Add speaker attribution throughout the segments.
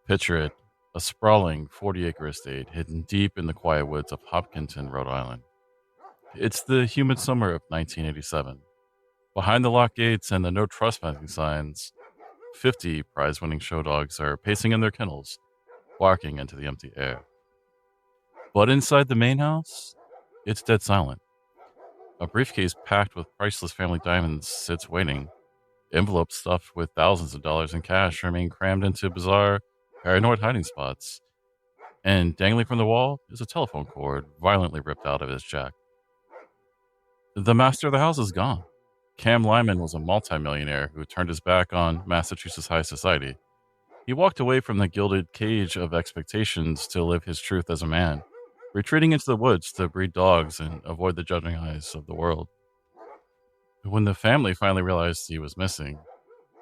Speaker 1: Picture it, a sprawling 40-acre estate hidden deep in the quiet woods of Hopkinton, Rhode Island. It's the humid summer of 1987. Behind the locked gates and the no trespassing signs, 50 prize-winning show dogs are pacing in their kennels, barking into the empty air. But inside the main house, it's dead silent. A briefcase packed with priceless family diamonds sits waiting. Envelopes stuffed with thousands of dollars in cash remain crammed into bizarre, paranoid hiding spots. And dangling from the wall is a telephone cord violently ripped out of its jack. The master of the house is gone. Cam Lyman was a multimillionaire who turned his back on Massachusetts high society. He walked away from the gilded cage of expectations to live his truth as a man, retreating into the woods to breed dogs and avoid the judging eyes of the world. When the family finally realized he was missing,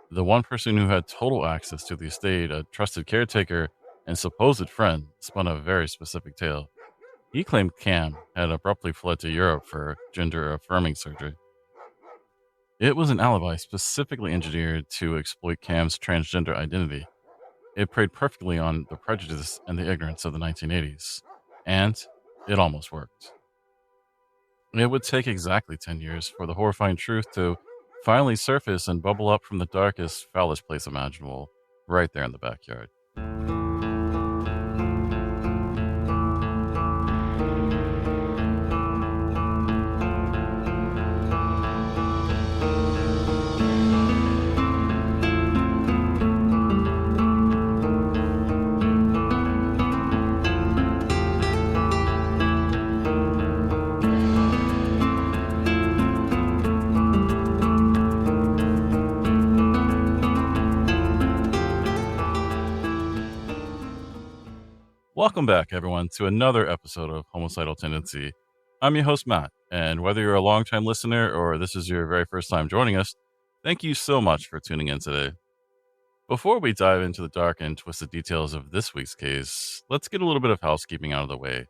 Speaker 1: the one person who had total access to the estate, a trusted caretaker and supposed friend, spun a very specific tale. He claimed Cam had abruptly fled to Europe for gender-affirming surgery. It was an alibi specifically engineered to exploit Cam's transgender identity. It preyed perfectly on the prejudice and the ignorance of the 1980s. And it almost worked. It would take exactly 10 years for the horrifying truth to finally surface and bubble up from the darkest, foulest place imaginable, right there in the backyard. Welcome back, everyone, to another episode of Homicidal Tendency. I'm your host, Matt, and whether you're a longtime listener or this is your very first time joining us, thank you so much for tuning in today. Before we dive into the dark and twisted details of this week's case, let's get a little bit of housekeeping out of the way.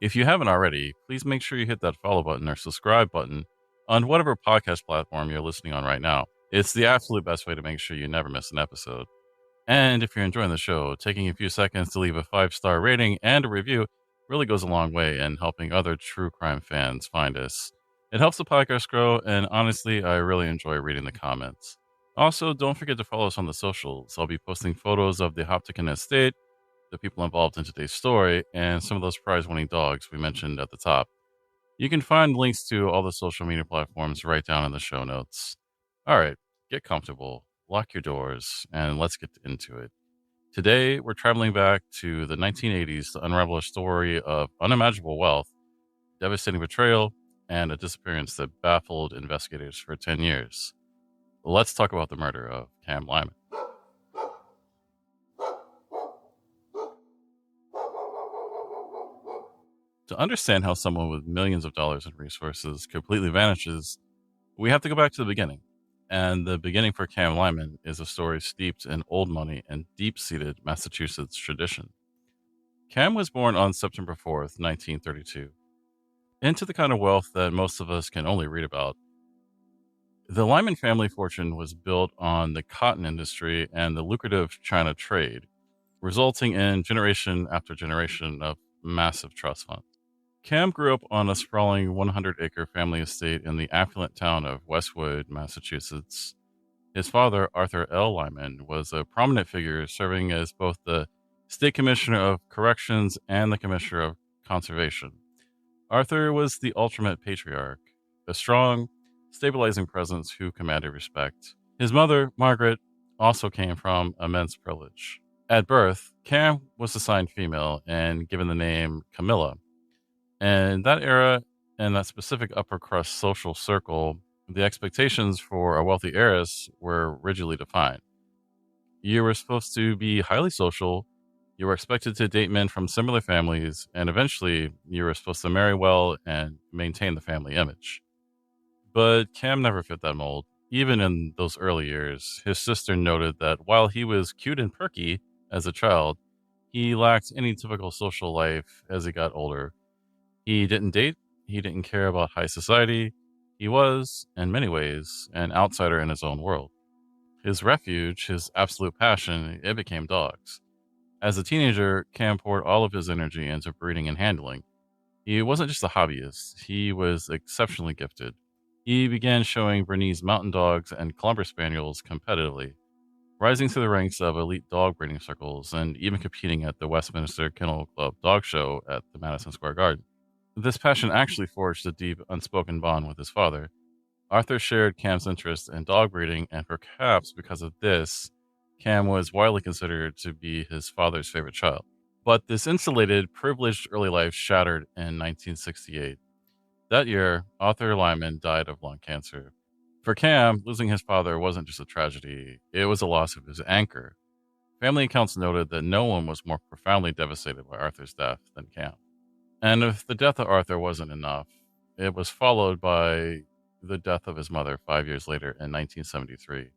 Speaker 1: If you haven't already, please make sure you hit that follow button or subscribe button on whatever podcast platform you're listening on right now. It's the absolute best way to make sure you never miss an episode. And if you're enjoying the show, taking a few seconds to leave a 5-star rating and a review really goes a long way in helping other true crime fans find us. It helps the podcast grow, and honestly, I really enjoy reading the comments. Also, don't forget to follow us on the socials. I'll be posting photos of the Hopkinton estate, the people involved in today's story, and some of those prize-winning dogs we mentioned at the top. You can find links to all the social media platforms right down in the show notes. All right, get comfortable. Lock your doors, and let's get into it. Today, we're traveling back to the 1980s to unravel a story of unimaginable wealth, devastating betrayal, and a disappearance that baffled investigators for 10 years. Let's talk about the murder of Cam Lyman. To understand how someone with millions of dollars in resources completely vanishes, we have to go back to the beginning. And the beginning for Cam Lyman is a story steeped in old money and deep-seated Massachusetts tradition. Cam was born on September 4th, 1932, into the kind of wealth that most of us can only read about. The Lyman family fortune was built on the cotton industry and the lucrative China trade, resulting in generation after generation of massive trust funds. Cam grew up on a sprawling 100-acre family estate in the affluent town of Westwood, Massachusetts. His father, Arthur L. Lyman, was a prominent figure serving as both the State Commissioner of Corrections and the Commissioner of Conservation. Arthur was the ultimate patriarch, a strong, stabilizing presence who commanded respect. His mother, Margaret, also came from immense privilege. At birth, Cam was assigned female and given the name Camilla. And that era and that specific upper crust social circle, the expectations for a wealthy heiress were rigidly defined. You were supposed to be highly social, you were expected to date men from similar families, and eventually you were supposed to marry well and maintain the family image. But Cam never fit that mold. Even in those early years, his sister noted that while he was cute and perky as a child, he lacked any typical social life as he got older. He didn't date, he didn't care about high society, he was, in many ways, an outsider in his own world. His refuge, his absolute passion, it became dogs. As a teenager, Cam poured all of his energy into breeding and handling. He wasn't just a hobbyist, he was exceptionally gifted. He began showing Bernese mountain dogs and Clumber Spaniels competitively, rising to the ranks of elite dog breeding circles and even competing at the Westminster Kennel Club Dog Show at the Madison Square Garden. This passion actually forged a deep, unspoken bond with his father. Arthur shared Cam's interest in dog breeding, and perhaps because of this, Cam was widely considered to be his father's favorite child. But this insulated, privileged early life shattered in 1968. That year, Arthur Lyman died of lung cancer. For Cam, losing his father wasn't just a tragedy, it was a loss of his anchor. Family accounts noted that no one was more profoundly devastated by Arthur's death than Cam. And if the death of Arthur wasn't enough, it was followed by the death of his mother 5 years later in 1973.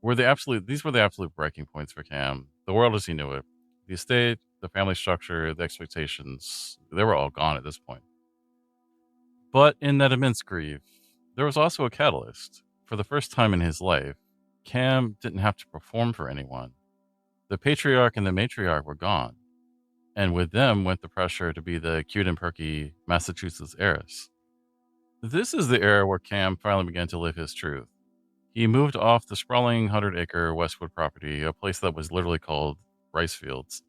Speaker 1: These were the absolute breaking points for Cam. The world as he knew it, the estate, the family structure, the expectations, they were all gone at this point. But in that immense grief, there was also a catalyst. For the first time in his life, Cam didn't have to perform for anyone. The patriarch and the matriarch were gone, and with them went the pressure to be the cute and perky Massachusetts heiress. This is the era where Cam finally began to live his truth. He moved off the sprawling 100-acre Westwood property, a place that was literally called rice fields,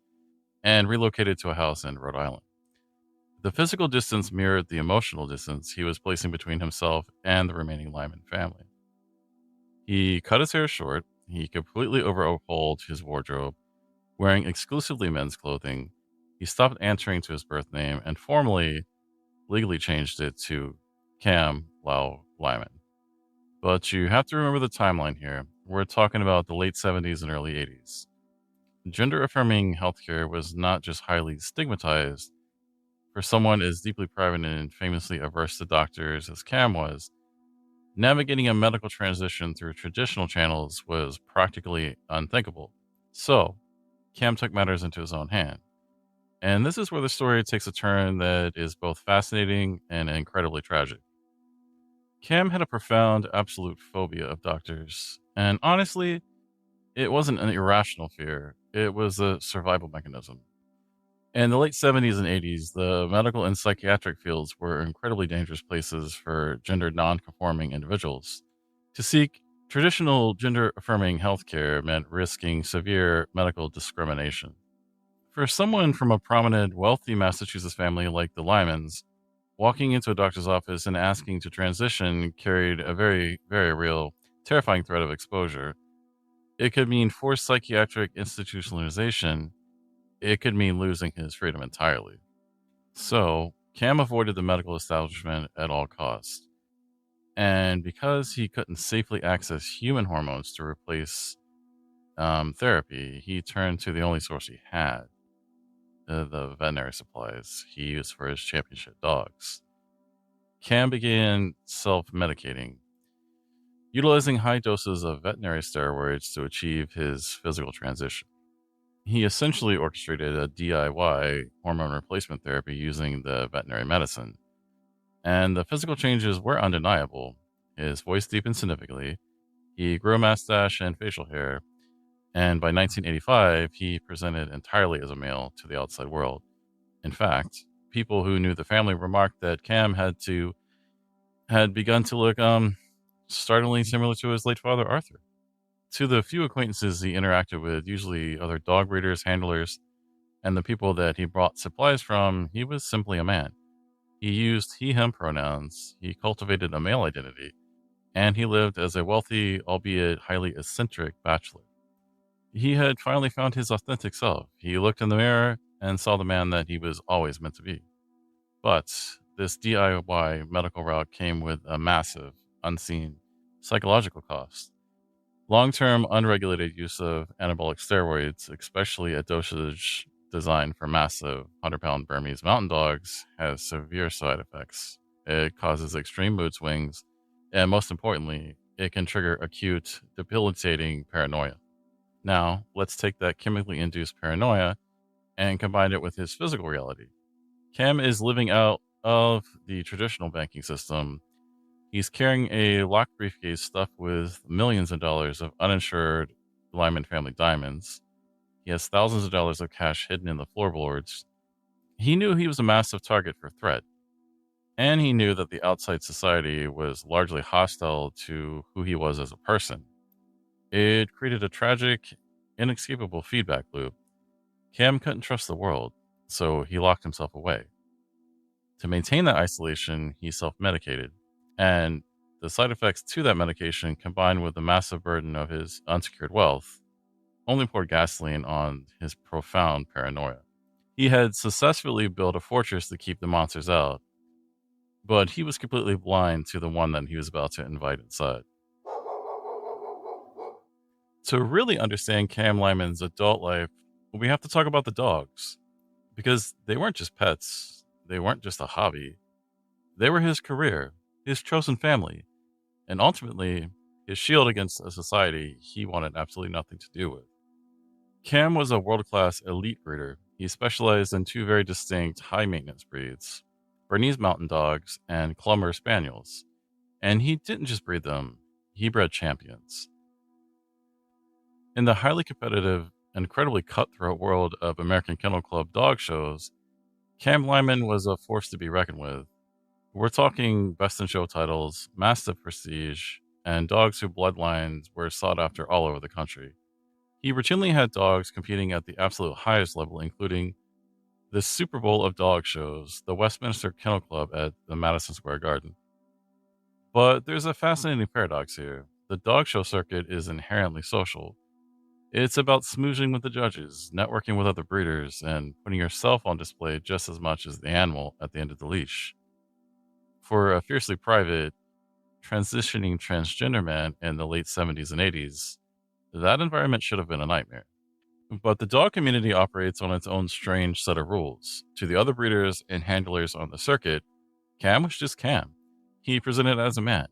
Speaker 1: and relocated to a house in Rhode Island. The physical distance mirrored the emotional distance he was placing between himself and the remaining Lyman family. He cut his hair short, he completely overhauled his wardrobe, wearing exclusively men's clothing. He stopped answering to his birth name and formally, legally changed it to Cam Lau Lyman. But you have to remember the timeline here. We're talking about the late 70s and early 80s. Gender affirming healthcare was not just highly stigmatized. For someone as deeply private and famously averse to doctors as Cam was, navigating a medical transition through traditional channels was practically unthinkable. So, Cam took matters into his own hand. And this is where the story takes a turn that is both fascinating and incredibly tragic. Cam had a profound, absolute phobia of doctors. And honestly, it wasn't an irrational fear, it was a survival mechanism. In the late 70s and 80s, the medical and psychiatric fields were incredibly dangerous places for gender non-conforming individuals. To seek traditional gender-affirming healthcare meant risking severe medical discrimination. For someone from a prominent, wealthy Massachusetts family like the Lymans, walking into a doctor's office and asking to transition carried a very, very real, terrifying threat of exposure. It could mean forced psychiatric institutionalization. It could mean losing his freedom entirely. So, Cam avoided the medical establishment at all costs. And because he couldn't safely access human hormones to replace therapy, he turned to the only source he had, the veterinary supplies he used for his championship dogs. Cam began self-medicating, utilizing high doses of veterinary steroids to achieve his physical transition. He essentially orchestrated a DIY hormone replacement therapy using the veterinary medicine. And the physical changes were undeniable. His voice deepened significantly, he grew a mustache and facial hair, and by 1985, he presented entirely as a male to the outside world. In fact, people who knew the family remarked that Cam had begun to look startlingly similar to his late father, Arthur. To the few acquaintances he interacted with, usually other dog breeders, handlers, and the people that he bought supplies from, he was simply a man. He used he/him pronouns, he cultivated a male identity, and he lived as a wealthy, albeit highly eccentric, bachelor. He had finally found his authentic self. He looked in the mirror and saw the man that he was always meant to be. But this DIY medical route came with a massive, unseen psychological cost. Long-term unregulated use of anabolic steroids, especially a dosage designed for massive 100-pound Burmese mountain dogs, has severe side effects. It causes extreme mood swings, and most importantly, it can trigger acute, debilitating paranoia. Now, let's take that chemically induced paranoia and combine it with his physical reality. Cam is living out of the traditional banking system. He's carrying a locked briefcase stuffed with millions of dollars of uninsured Lyman family diamonds. He has thousands of dollars of cash hidden in the floorboards. He knew he was a massive target for threat, and he knew that the outside society was largely hostile to who he was as a person. It created a tragic, inescapable feedback loop. Cam couldn't trust the world, so he locked himself away. To maintain that isolation, he self medicated, and the side effects to that medication, combined with the massive burden of his unsecured wealth, only poured gasoline on his profound paranoia. He had successfully built a fortress to keep the monsters out, but he was completely blind to the one that he was about to invite inside. To really understand Cam Lyman's adult life, we have to talk about the dogs, because they weren't just pets, they weren't just a hobby, they were his career, his chosen family, and ultimately his shield against a society he wanted absolutely nothing to do with. Cam was a world class elite breeder. He specialized in two very distinct high maintenance breeds, Bernese Mountain Dogs and Clumber Spaniels. And he didn't just breed them, he bred champions. In the highly competitive, incredibly cutthroat world of American Kennel Club dog shows, Cam Lyman was a force to be reckoned with. We're talking best in show titles, massive prestige, and dogs whose bloodlines were sought after all over the country. He routinely had dogs competing at the absolute highest level, including the Super Bowl of dog shows, the Westminster Kennel Club at the Madison Square Garden. But there's a fascinating paradox here. The dog show circuit is inherently social. It's about smooching with the judges, networking with other breeders, and putting yourself on display just as much as the animal at the end of the leash. For a fiercely private, transitioning transgender man in the late 70s and 80s, that environment should have been a nightmare. But the dog community operates on its own strange set of rules. To the other breeders and handlers on the circuit, Cam was just Cam. He presented as a man.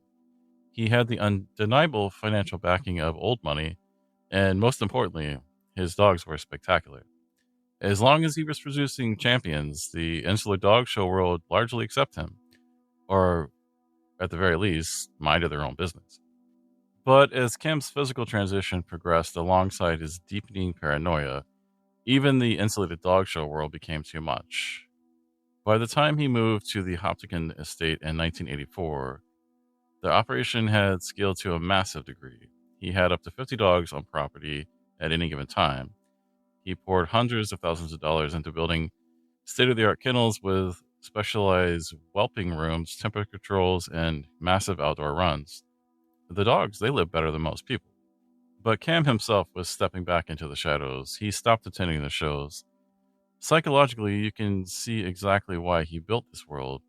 Speaker 1: He had the undeniable financial backing of old money, and most importantly, his dogs were spectacular. As long as he was producing champions, the insular dog show world largely accepted him, or at the very least, minded their own business. But as Cam's physical transition progressed alongside his deepening paranoia, even the insulated dog show world became too much. By the time he moved to the Hopkinton estate in 1984, the operation had scaled to a massive degree. He had up to 50 dogs on property at any given time. He poured hundreds of thousands of dollars into building state-of-the-art kennels with specialized whelping rooms, temperature controls, and massive outdoor runs. The dogs, they live better than most people. But Cam himself was stepping back into the shadows. He stopped attending the shows. Psychologically, you can see exactly why he built this world.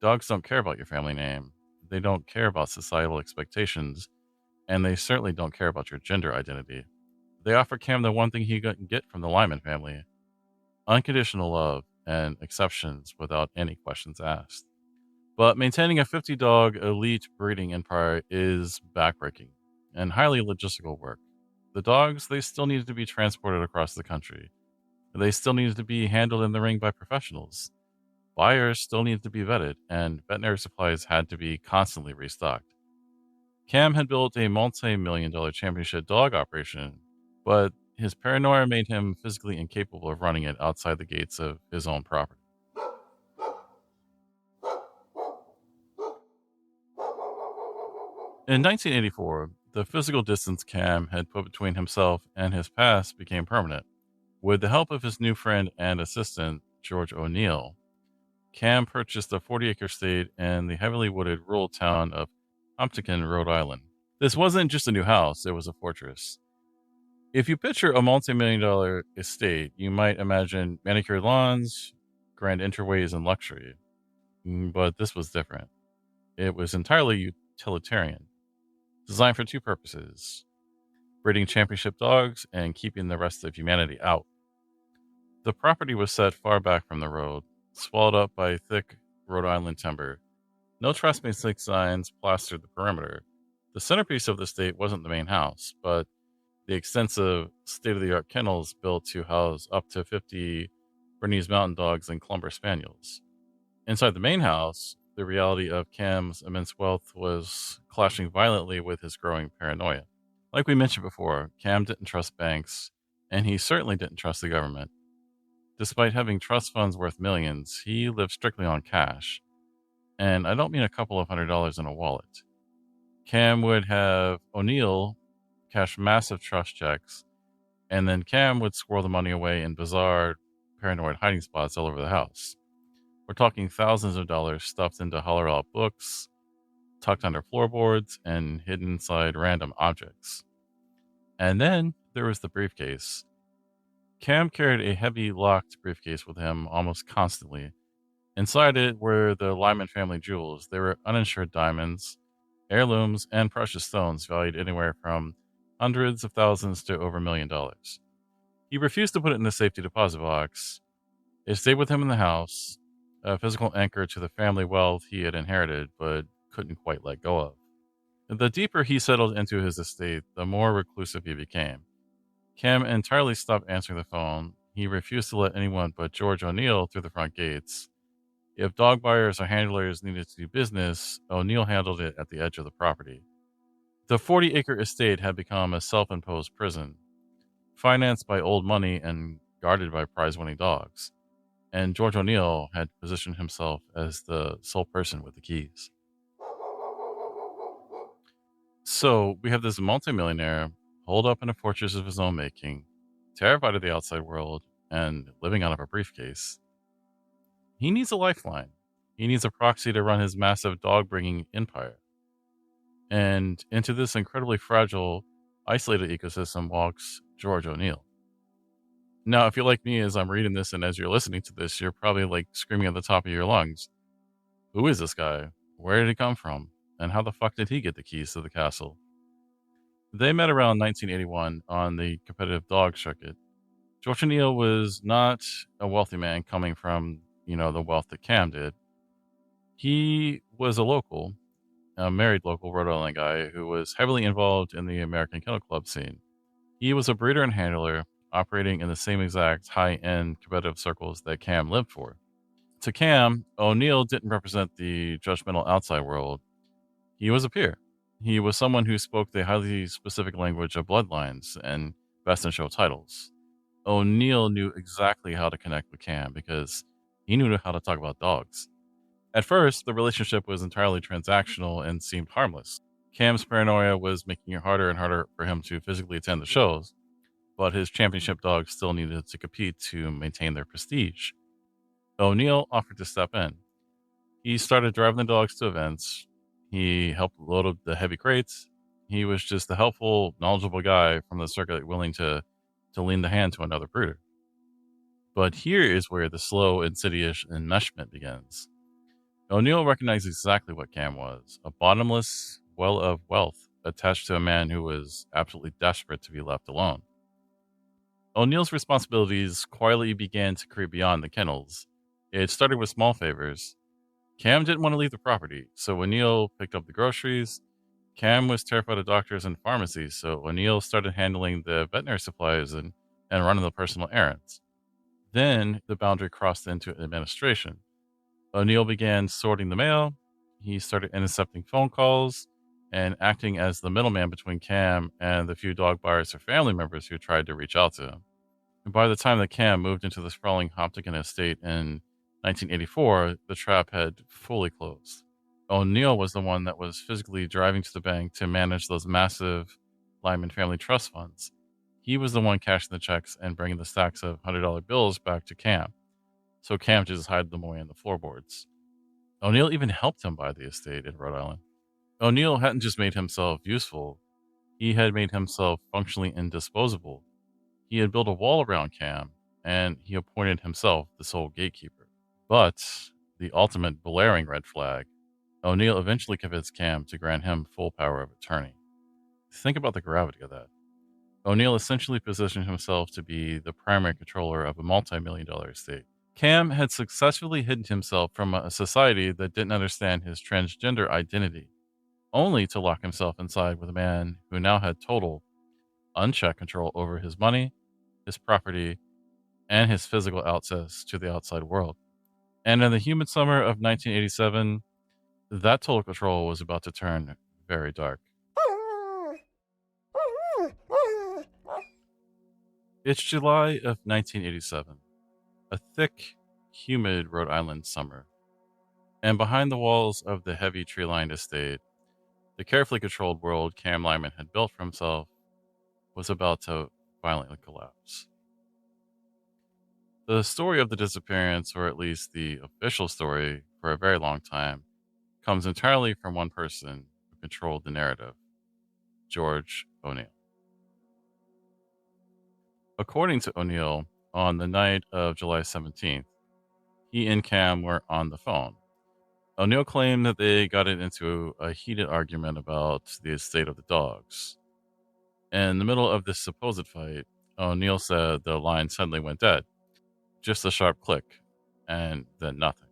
Speaker 1: Dogs don't care about your family name. They don't care about societal expectations, and they certainly don't care about your gender identity. They offer Cam the one thing he couldn't get from the Lyman family: unconditional love and exceptions without any questions asked. But maintaining a 50 dog elite breeding empire is backbreaking and highly logistical work. The dogs, they still needed to be transported across the country. They still needed to be handled in the ring by professionals. Buyers still needed to be vetted, and veterinary supplies had to be constantly restocked. Cam had built a multi-million-dollar championship dog operation, but his paranoia made him physically incapable of running it outside the gates of his own property. In 1984, the physical distance Cam had put between himself and his past became permanent. With the help of his new friend and assistant, George O'Neill, Cam purchased a 40-acre estate in the heavily wooded rural town of Hopkinton, Rhode Island. This wasn't just a new house, it was a fortress. If you picture a multi-million-dollar estate, you might imagine manicured lawns, grand entryways, and luxury. But this was different. It was entirely utilitarian, designed for two purposes: breeding championship dogs and keeping the rest of humanity out. The property was set far back from the road, swallowed up by thick Rhode Island timber. No trespassing signs plastered the perimeter. The centerpiece of the estate wasn't the main house, but the extensive state-of-the-art kennels built to house up to 50 Bernese Mountain Dogs and Clumber Spaniels. Inside the main house, the reality of Cam's immense wealth was clashing violently with his growing paranoia. Like we mentioned before, Cam didn't trust banks, and he certainly didn't trust the government. Despite having trust funds worth millions, he lived strictly on cash. And I don't mean a couple of $100 in a wallet. Cam would have O'Neill cash massive trust checks, and then Cam would squirrel the money away in bizarre, paranoid hiding spots all over the house. We're talking thousands of dollars stuffed into hollowed out books, tucked under floorboards, and hidden inside random objects. And then there was the briefcase. Cam carried a heavy locked briefcase with him almost constantly. Inside it were the Lyman family jewels. They were uninsured diamonds, heirlooms, and precious stones valued anywhere from hundreds of thousands to over $1 million. He refused to put it in the safety deposit box. It stayed with him in the house, a physical anchor to the family wealth he had inherited but couldn't quite let go of. The deeper he settled into his estate, the more reclusive he became. Cam entirely stopped answering the phone. He refused to let anyone but George O'Neill through the front gates. If dog buyers or handlers needed to do business, O'Neill handled it at the edge of the property. The 40-acre estate had become a self-imposed prison, financed by old money and guarded by prize-winning dogs. And George O'Neill had positioned himself as the sole person with the keys. So we have this multimillionaire holed up in a fortress of his own making, terrified of the outside world, and living out of a briefcase. He needs a lifeline. He needs a proxy to run his massive dog-bringing empire. And into this incredibly fragile, isolated ecosystem walks George O'Neill. Now, if you're like me as I'm reading this and as you're listening to this, you're probably like screaming at the top of your lungs, who is this guy? Where did he come from? And how the fuck did he get the keys to the castle? They met around 1981 on the competitive dog circuit. George O'Neill was not a wealthy man coming from, the wealth that Cam did. He was a married local Rhode Island guy who was heavily involved in the American Kennel Club scene. He was a breeder and handler operating in the same exact high-end competitive circles that Cam lived for. To Cam, O'Neill didn't represent the judgmental outside world. He was a peer. He was someone who spoke the highly specific language of bloodlines and best in show titles. O'Neill knew exactly how to connect with Cam because he knew how to talk about dogs. At first, the relationship was entirely transactional and seemed harmless. Cam's paranoia was making it harder and harder for him to physically attend the shows, but his championship dogs still needed to compete to maintain their prestige. O'Neill offered to step in. He started driving the dogs to events. He helped load up the heavy crates. He was just a helpful, knowledgeable guy from the circuit willing to lend a hand to another breeder. But here is where the slow, insidious enmeshment begins. O'Neill recognized exactly what Cam was, a bottomless well of wealth attached to a man who was absolutely desperate to be left alone. O'Neill's responsibilities quietly began to creep beyond the kennels. It started with small favors. Cam didn't want to leave the property, so O'Neill picked up the groceries. Cam was terrified of doctors and pharmacies, so O'Neill started handling the veterinary supplies and running the personal errands. Then the boundary crossed into administration. O'Neill began sorting the mail. He started intercepting phone calls and acting as the middleman between Cam and the few dog buyers or family members who tried to reach out to him. And by the time that Cam moved into the sprawling Hoptigan estate in 1984, the trap had fully closed. O'Neill was the one that was physically driving to the bank to manage those massive Lyman family trust funds. He was the one cashing the checks and bringing the stacks of $100 bills back to Cam, so Cam just hid them away in the floorboards. O'Neill even helped him buy the estate in Rhode Island. O'Neill hadn't just made himself useful, he had made himself functionally indisposable. He had built a wall around Cam, and he appointed himself the sole gatekeeper. But the ultimate blaring red flag, O'Neill eventually convinced Cam to grant him full power of attorney. Think about the gravity of that. O'Neill essentially positioned himself to be the primary controller of a multi-million-dollar estate. Cam had successfully hidden himself from a society that didn't understand his transgender identity, only to lock himself inside with a man who now had total, unchecked control over his money, his property, and his physical access to the outside world. And in the humid summer of 1987, that total control was about to turn very dark. It's July of 1987, a thick, humid Rhode Island summer, and behind the walls of the heavy tree lined estate, the carefully controlled world Cam Lyman had built for himself was about to violently collapse. The story of the disappearance, or at least the official story for a very long time, comes entirely from one person who controlled the narrative: George O'Neill. According to O'Neill, on the night of July 17th, he and Cam were on the phone. O'Neill claimed that they got into a heated argument about the estate of the dogs. In the middle of this supposed fight, O'Neill said the line suddenly went dead, just a sharp click, and then nothing.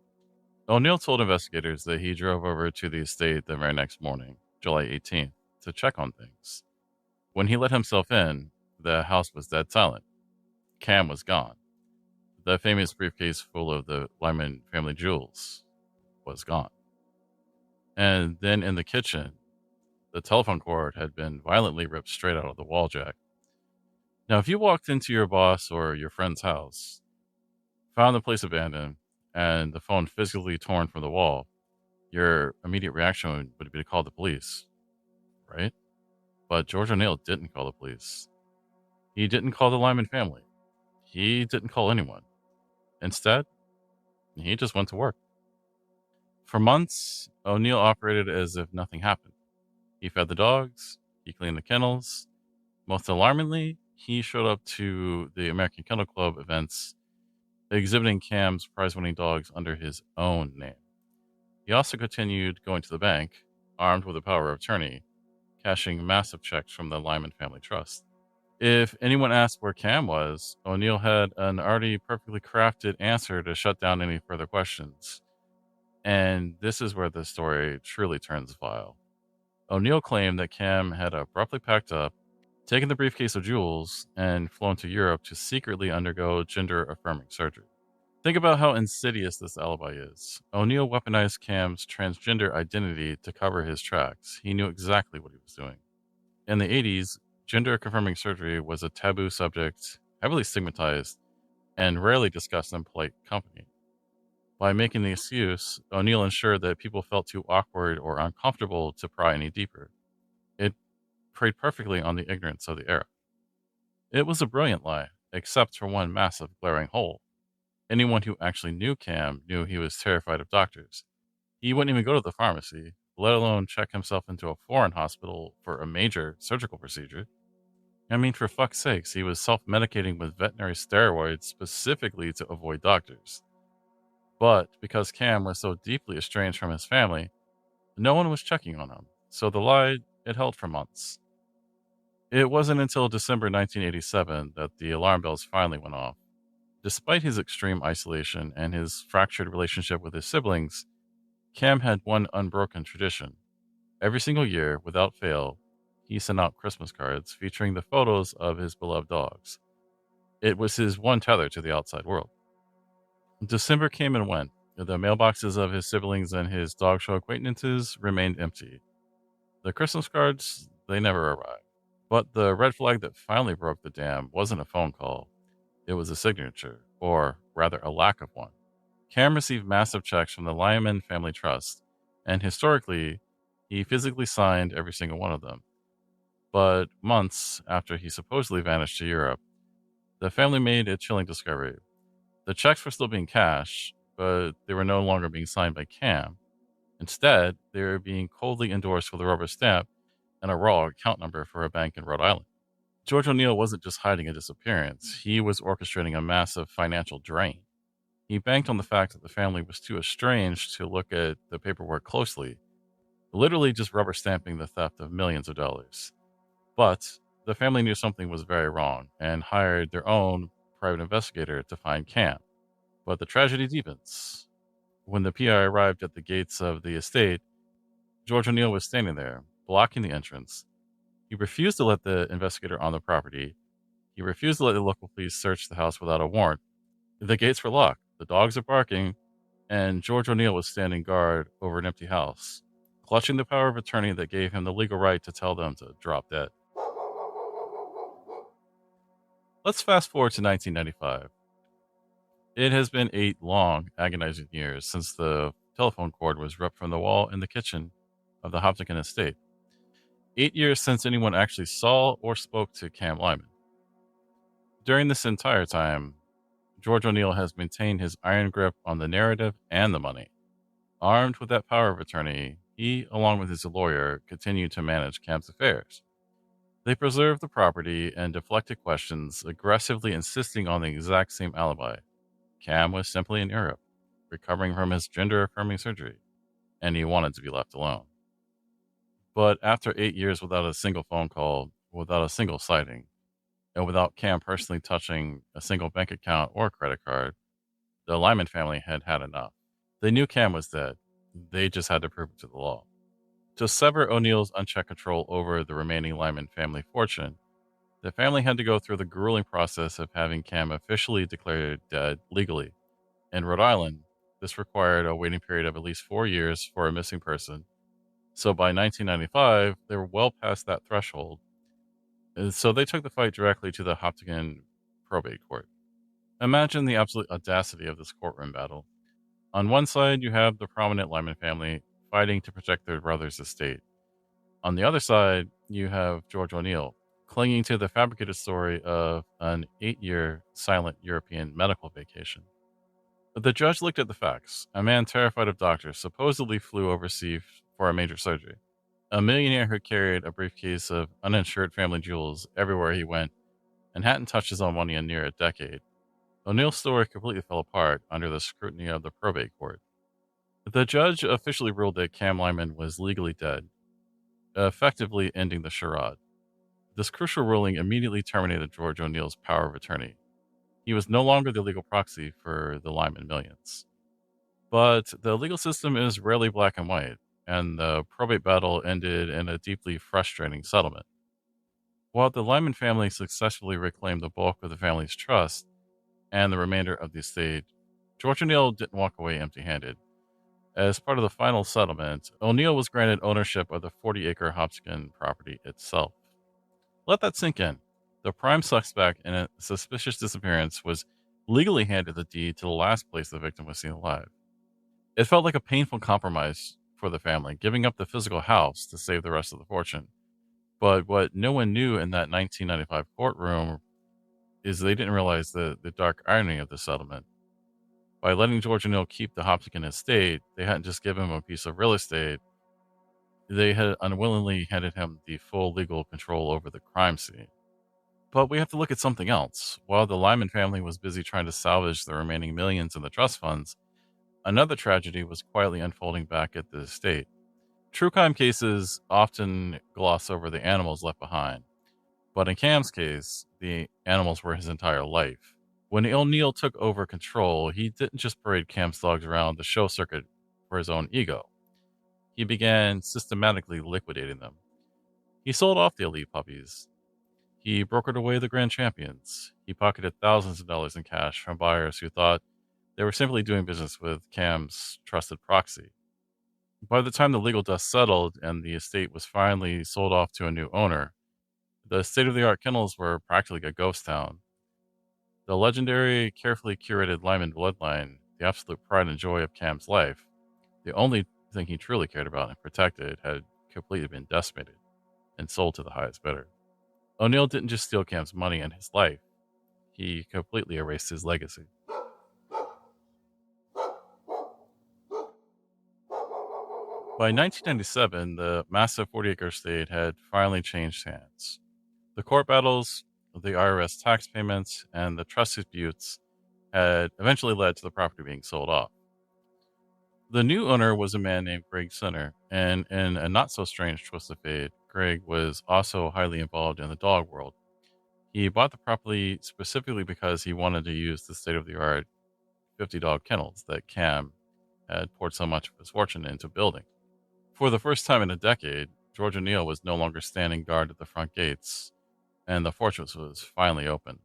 Speaker 1: O'Neill told investigators that he drove over to the estate the very next morning, July 18th, to check on things. When he let himself in, the house was dead silent. Cam was gone. The famous briefcase full of the Lyman family jewels was gone. And then in the kitchen, the telephone cord had been violently ripped straight out of the wall jack. Now, if you walked into your boss or your friend's house, found the place abandoned, and the phone physically torn from the wall, your immediate reaction would be to call the police, right? But George O'Neill didn't call the police. He didn't call the Lyman family. He didn't call anyone. Instead, he just went to work. For months, O'Neill operated as if nothing happened. He fed the dogs, he cleaned the kennels. Most alarmingly, he showed up to the American Kennel Club events exhibiting Cam's prize-winning dogs under his own name. He also continued going to the bank, armed with a power of attorney, cashing massive checks from the Lyman Family Trust. If anyone asked where Cam was, O'Neill had an already perfectly crafted answer to shut down any further questions. And this is where the story truly turns vile. O'Neill claimed that Cam had abruptly packed up, taken the briefcase of jewels, and flown to Europe to secretly undergo gender-affirming surgery. Think about how insidious this alibi is. O'Neill weaponized Cam's transgender identity to cover his tracks. He knew exactly what he was doing. In the 80s, gender-confirming surgery was a taboo subject, heavily stigmatized, and rarely discussed in polite company. By making the excuse, O'Neill ensured that people felt too awkward or uncomfortable to pry any deeper. It preyed perfectly on the ignorance of the era. It was a brilliant lie, except for one massive glaring hole. Anyone who actually knew Cam knew he was terrified of doctors. He wouldn't even go to the pharmacy, let alone check himself into a foreign hospital for a major surgical procedure. I mean, for fuck's sakes, he was self-medicating with veterinary steroids specifically to avoid doctors. But because Cam was so deeply estranged from his family, no one was checking on him, so the lie, it held for months. It wasn't until December 1987 that the alarm bells finally went off. Despite his extreme isolation and his fractured relationship with his siblings, Cam had one unbroken tradition. Every single year, without fail, he sent out Christmas cards featuring the photos of his beloved dogs. It was his one tether to the outside world. December came and went. The mailboxes of his siblings and his dog show acquaintances remained empty. The Christmas cards, they never arrived. But the red flag that finally broke the dam wasn't a phone call. It was a signature, or rather a lack of one. Cam received massive checks from the Lyman Family Trust, and historically, he physically signed every single one of them. But months after he supposedly vanished to Europe, the family made a chilling discovery. The checks were still being cashed, but they were no longer being signed by Cam. Instead, they were being coldly endorsed with a rubber stamp and a raw account number for a bank in Rhode Island. George O'Neill wasn't just hiding a disappearance, he was orchestrating a massive financial drain. He banked on the fact that the family was too estranged to look at the paperwork closely, literally just rubber stamping the theft of millions of dollars. But the family knew something was very wrong and hired their own private investigator to find Cam. But the tragedy deepens. When the PI arrived at the gates of the estate, George O'Neill was standing there, blocking the entrance. He refused to let the investigator on the property. He refused to let the local police search the house without a warrant. The gates were locked, the dogs are barking, and George O'Neill was standing guard over an empty house, clutching the power of attorney that gave him the legal right to tell them to drop dead. Let's fast forward to 1995. It has been 8 long, agonizing years since the telephone cord was ripped from the wall in the kitchen of the Hopkinton estate. 8 years since anyone actually saw or spoke to Cam Lyman. During this entire time, George O'Neill has maintained his iron grip on the narrative and the money. Armed with that power of attorney, he, along with his lawyer, continued to manage Cam's affairs. They preserved the property and deflected questions, aggressively insisting on the exact same alibi. Cam was simply in Europe, recovering from his gender affirming surgery, and he wanted to be left alone. But after 8 years without a single phone call, without a single sighting, and without Cam personally touching a single bank account or credit card, the Lyman family had had enough. They knew Cam was dead. They just had to prove it to the law. To sever O'Neill's unchecked control over the remaining Lyman family fortune, the family had to go through the grueling process of having Cam officially declared dead legally. In Rhode Island, this required a waiting period of at least 4 years for a missing person. So by 1995, they were well past that threshold. And so they took the fight directly to the Hopkinton probate court. Imagine the absolute audacity of this courtroom battle. On one side, you have the prominent Lyman family fighting to protect their brother's estate. On the other side, you have George O'Neill clinging to the fabricated story of an 8-year silent European medical vacation. But the judge looked at the facts. A man terrified of doctors supposedly flew overseas for a major surgery. A millionaire who carried a briefcase of uninsured family jewels everywhere he went and hadn't touched his own money in near a decade. O'Neill's story completely fell apart under the scrutiny of the probate court. The judge officially ruled that Cam Lyman was legally dead, effectively ending the charade. This crucial ruling immediately terminated George O'Neill's power of attorney. He was no longer the legal proxy for the Lyman millions. But the legal system is rarely black and white, and the probate battle ended in a deeply frustrating settlement. While the Lyman family successfully reclaimed the bulk of the family's trust and the remainder of the estate, George O'Neill didn't walk away empty handed. As part of the final settlement, O'Neill was granted ownership of the 40-acre Hopkinton property itself. Let that sink in. The prime suspect in a suspicious disappearance was legally handed the deed to the last place the victim was seen alive. It felt like a painful compromise for the family, giving up the physical house to save the rest of the fortune. But what no one knew in that 1995 courtroom is they didn't realize the dark irony of the settlement. By letting George O'Neill keep the Hopkinton estate, they hadn't just given him a piece of real estate, they had unwillingly handed him the full legal control over the crime scene. But we have to look at something else. While the Lyman family was busy trying to salvage the remaining millions in the trust funds, another tragedy was quietly unfolding back at the estate. True crime cases often gloss over the animals left behind, but in Cam's case, the animals were his entire life. When O'Neill took over control, he didn't just parade Cam's dogs around the show circuit for his own ego. He began systematically liquidating them. He sold off the elite puppies. He brokered away the grand champions. He pocketed thousands of dollars in cash from buyers who thought they were simply doing business with Cam's trusted proxy. By the time the legal dust settled and the estate was finally sold off to a new owner, the state-of-the-art kennels were practically a ghost town. The legendary, carefully curated Lyman bloodline, the absolute pride and joy of Cam's life, the only thing he truly cared about and protected, had completely been decimated and sold to the highest bidder. O'Neill didn't just steal Cam's money and his life, he completely erased his legacy. By 1997, the massive 40-acre estate had finally changed hands. The court battles, the IRS tax payments, and the trust disputes had eventually led to the property being sold off. The new owner was a man named Greg Sinner, and in a not-so-strange twist of fate, Greg was also highly involved in the dog world. He bought the property specifically because he wanted to use the state-of-the-art 50-dog kennels that Cam had poured so much of his fortune into building. For the first time in a decade, George O'Neill was no longer standing guard at the front gates, and the fortress was finally open.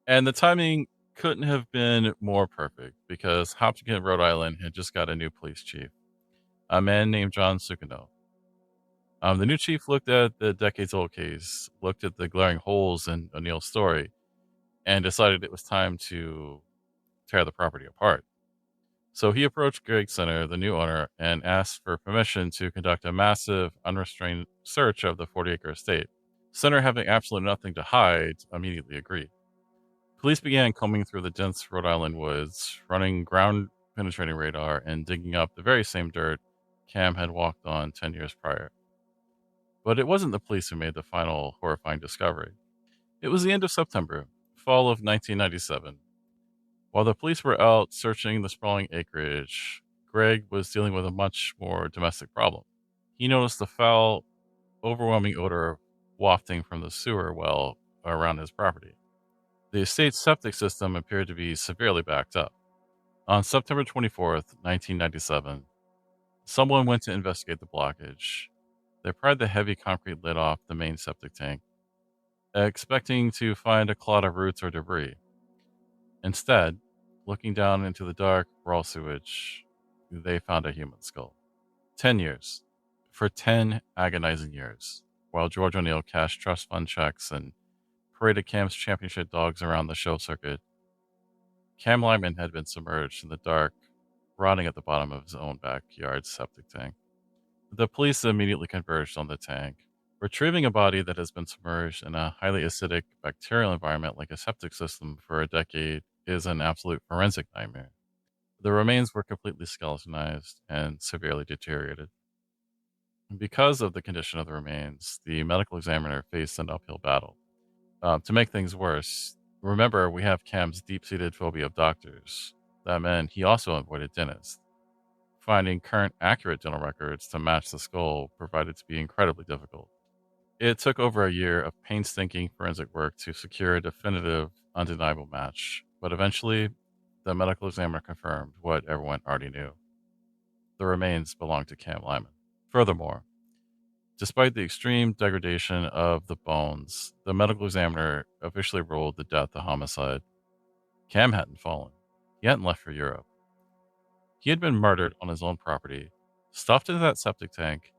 Speaker 1: And the timing couldn't have been more perfect because Hopkinton, Rhode Island had just got a new police chief, a man named John Sucano. The new chief looked at the decades-old case, looked at the glaring holes in O'Neill's story, and decided it was time to tear the property apart. So he approached Greg Center, the new owner, and asked for permission to conduct a massive, unrestrained search of the 40-acre estate. Center, having absolutely nothing to hide, immediately agreed. Police began combing through the dense Rhode Island woods, running ground penetrating radar, and digging up the very same dirt Cam had walked on 10 years prior. But it wasn't the police who made the final horrifying discovery. It was the end of September, fall of 1997. While the police were out searching the sprawling acreage, Greg was dealing with a much more domestic problem. He noticed the foul, overwhelming odor wafting from the sewer well around his property. The estate's septic system appeared to be severely backed up. On September 24th, 1997, someone went to investigate the blockage. They pried the heavy concrete lid off the main septic tank, expecting to find a clod of roots or debris. Instead, looking down into the dark, raw sewage, they found a human skull. 10 years. For 10 agonizing years, while George O'Neill cashed trust fund checks and paraded Cam's championship dogs around the show circuit, Cam Lyman had been submerged in the dark, rotting at the bottom of his own backyard septic tank. The police immediately converged on the tank. Retrieving a body that has been submerged in a highly acidic bacterial environment like a septic system for a decade is an absolute forensic nightmare. The remains were completely skeletonized and severely deteriorated. Because of the condition of the remains, the medical examiner faced an uphill battle. To make things worse, remember, we have Cam's deep-seated phobia of doctors. That meant he also avoided dentists. Finding current accurate dental records to match the skull provided to be incredibly difficult. It took over a year of painstaking forensic work to secure a definitive, undeniable match, but eventually, the medical examiner confirmed what everyone already knew. The remains belonged to Cam Lyman. Furthermore, despite the extreme degradation of the bones, the medical examiner officially ruled the death a homicide. Cam hadn't fallen. He hadn't left for Europe. He had been murdered on his own property, stuffed into that septic tank,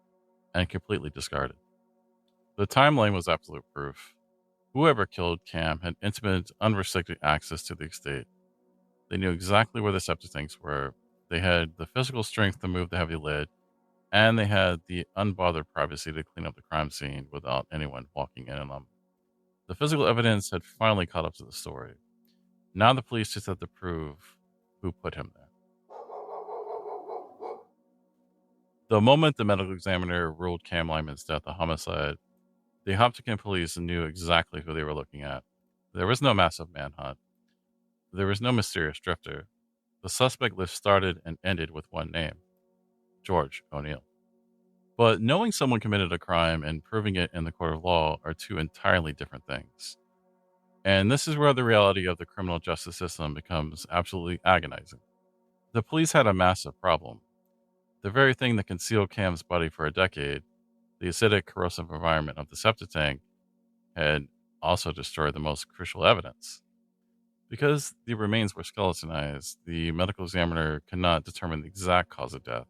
Speaker 1: and completely discarded. The timeline was absolute proof. Whoever killed Cam had intimate, unrestricted access to the estate. They knew exactly where the septic tanks were. They had the physical strength to move the heavy lid, and they had the unbothered privacy to clean up the crime scene without anyone walking in on them. The physical evidence had finally caught up to the story. Now the police just had to prove who put him there. The moment the medical examiner ruled Cam Lyman's death a homicide, the Hopkins police knew exactly who they were looking at. There was no massive manhunt. There was no mysterious drifter. The suspect list started and ended with one name: George O'Neill. But knowing someone committed a crime and proving it in the court of law are two entirely different things. And this is where the reality of the criminal justice system becomes absolutely agonizing. The police had a massive problem. The very thing that concealed Cam's body for a decade, the acidic, corrosive environment of the septic tank, had also destroyed the most crucial evidence. Because the remains were skeletonized, the medical examiner could not determine the exact cause of death.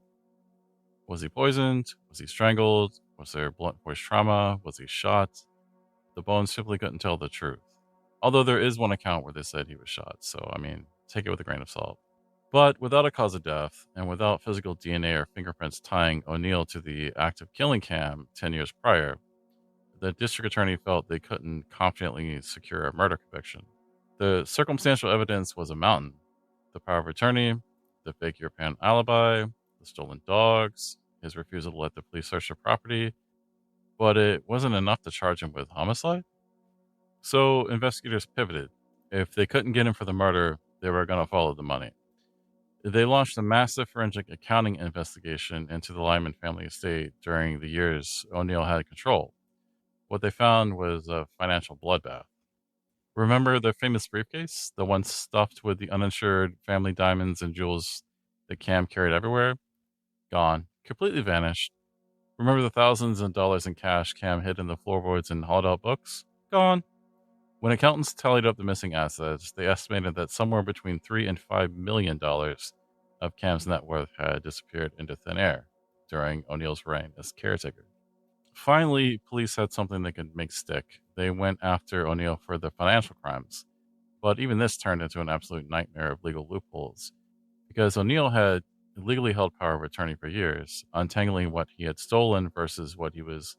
Speaker 1: Was he poisoned? Was he strangled? Was there blunt force trauma? Was he shot? The bones simply couldn't tell the truth. Although there is one account where they said he was shot, so, take it with a grain of salt. But without a cause of death, and without physical DNA or fingerprints tying O'Neill to the act of killing Cam 10 years prior, the district attorney felt they couldn't confidently secure a murder conviction. The circumstantial evidence was a mountain: the power of attorney, the fake European alibi, the stolen dogs, his refusal to let the police search the property, but it wasn't enough to charge him with homicide. So investigators pivoted. If they couldn't get him for the murder, they were going to follow the money. They launched a massive forensic accounting investigation into the Lyman family estate during the years O'Neill had control. What they found was a financial bloodbath. Remember the famous briefcase? The one stuffed with the uninsured family diamonds and jewels that Cam carried everywhere? Gone. Completely vanished. Remember the thousands of dollars in cash Cam hid in the floorboards and hauled out books? Gone. When accountants tallied up the missing assets, they estimated that somewhere between $3 and $5 million of Cam's net worth had disappeared into thin air during O'Neill's reign as caretaker. Finally, police had something they could make stick. They went after O'Neill for the financial crimes. But even this turned into an absolute nightmare of legal loopholes because O'Neill had legally held power of attorney for years, untangling what he had stolen versus what he was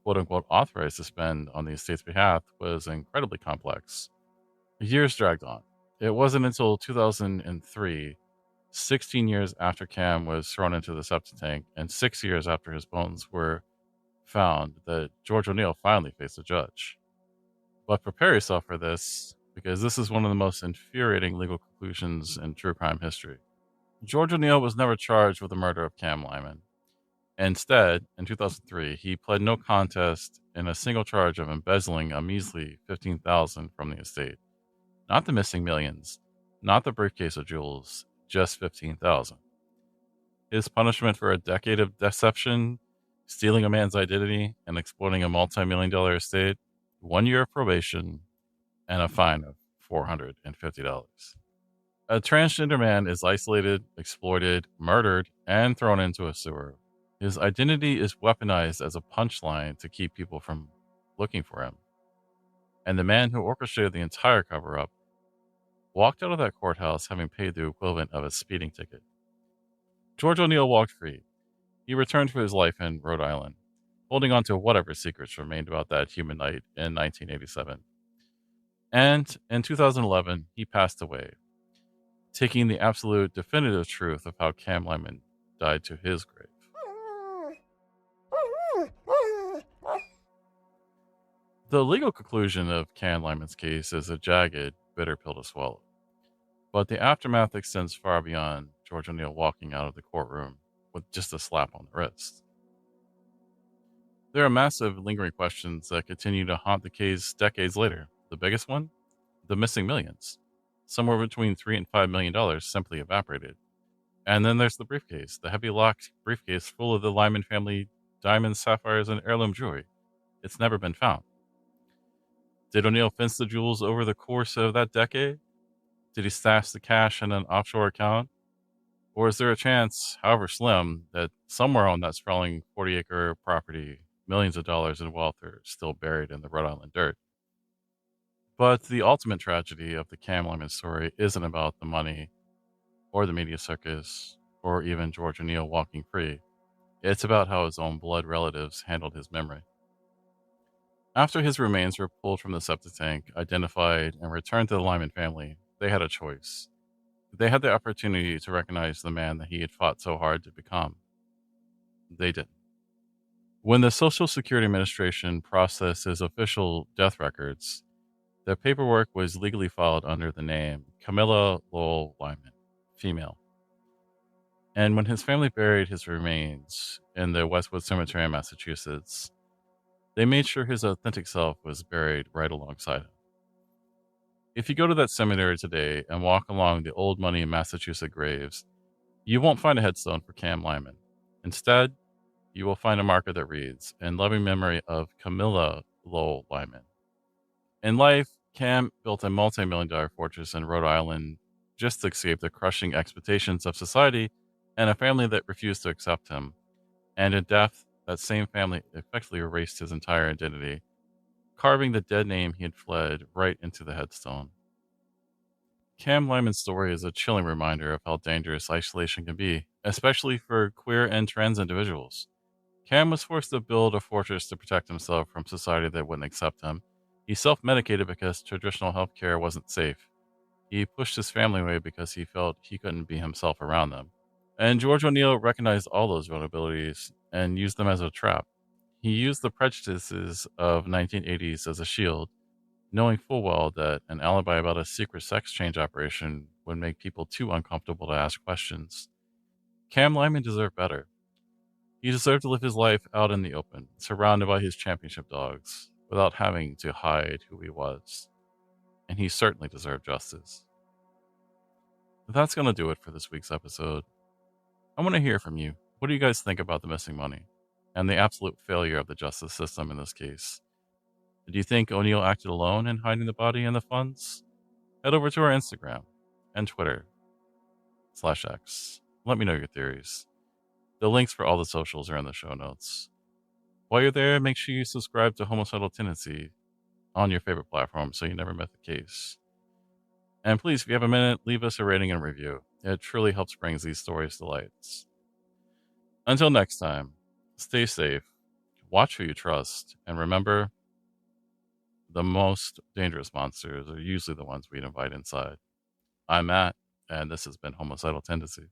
Speaker 1: quote unquote authorized to spend on the estate's behalf was incredibly complex. Years dragged on. It wasn't until 2003, 16 years after Cam was thrown into the septic tank and 6 years after his bones were found, that George O'Neill finally faced a judge. But prepare yourself for this, because this is one of the most infuriating legal conclusions in true crime history. George O'Neill was never charged with the murder of Cam Lyman. Instead, in 2003, he pled no contest in a single charge of embezzling a measly $15,000 from the estate. Not the missing millions, not the briefcase of jewels, just $15,000. His punishment for a decade of deception, stealing a man's identity, and exploiting a multi-million-dollar estate: 1 year of probation and a fine of $450. A transgender man is isolated, exploited, murdered, and thrown into a sewer. His identity is weaponized as a punchline to keep people from looking for him. And the man who orchestrated the entire cover up walked out of that courthouse having paid the equivalent of a speeding ticket. George O'Neill walked free. He returned to his life in Rhode Island, holding on to whatever secrets remained about that human night in 1987. And in 2011, he passed away, taking the absolute definitive truth of how Cam Lyman died to his grave. The legal conclusion of Cam Lyman's case is a jagged, bitter pill to swallow. But the aftermath extends far beyond George O'Neill walking out of the courtroom with just a slap on the wrist. There are massive lingering questions that continue to haunt the case decades later. The biggest one? The missing millions. Somewhere between $3 and $5 million simply evaporated. And then there's the briefcase, the heavy locked briefcase full of the Lyman family diamonds, sapphires, and heirloom jewelry. It's never been found. Did O'Neill fence the jewels over the course of that decade? Did he stash the cash in an offshore account? Or is there a chance, however slim, that somewhere on that sprawling 40-acre property, millions of dollars in wealth are still buried in the Rhode Island dirt? But the ultimate tragedy of the Cam Lyman story isn't about the money or the media circus or even George O'Neill walking free. It's about how his own blood relatives handled his memory. After his remains were pulled from the septic tank, identified, and returned to the Lyman family, they had a choice. They had the opportunity to recognize the man that he had fought so hard to become. They didn't. When the Social Security Administration processed his official death records, the paperwork was legally filed under the name Camilla Lowell Lyman, female. And when his family buried his remains in the Westwood Cemetery in Massachusetts, they made sure his authentic self was buried right alongside him. If you go to that cemetery today and walk along the old money Massachusetts graves, you won't find a headstone for Cam Lyman. Instead, you will find a marker that reads, "In loving memory of Camilla Lowell Lyman." In life, Cam built a multi-million-dollar fortress in Rhode Island just to escape the crushing expectations of society and a family that refused to accept him. And in death, that same family effectively erased his entire identity, carving the dead name he had fled right into the headstone. Cam Lyman's story is a chilling reminder of how dangerous isolation can be, especially for queer and trans individuals. Cam was forced to build a fortress to protect himself from society that wouldn't accept him. He self-medicated because traditional healthcare wasn't safe. He pushed his family away because he felt he couldn't be himself around them. And George O'Neill recognized all those vulnerabilities and used them as a trap. He used the prejudices of 1980s as a shield, knowing full well that an alibi about a secret sex change operation would make people too uncomfortable to ask questions. Cam Lyman deserved better. He deserved to live his life out in the open, surrounded by his championship dogs, without having to hide who he was. And he certainly deserved justice. That's going to do it for this week's episode. I want to hear from you. What do you guys think about the missing money and the absolute failure of the justice system in this case? Do you think O'Neill acted alone in hiding the body and the funds? Head over to our Instagram and Twitter/X. Let me know your theories. The links for all the socials are in the show notes. While you're there, make sure you subscribe to Homocidal Tendency on your favorite platform so you never miss a case. And please, if you have a minute, leave us a rating and review. It truly helps bring these stories to light. Until next time, stay safe, watch who you trust, and remember, the most dangerous monsters are usually the ones we'd invite inside. I'm Matt, and this has been Homicidal Tendency.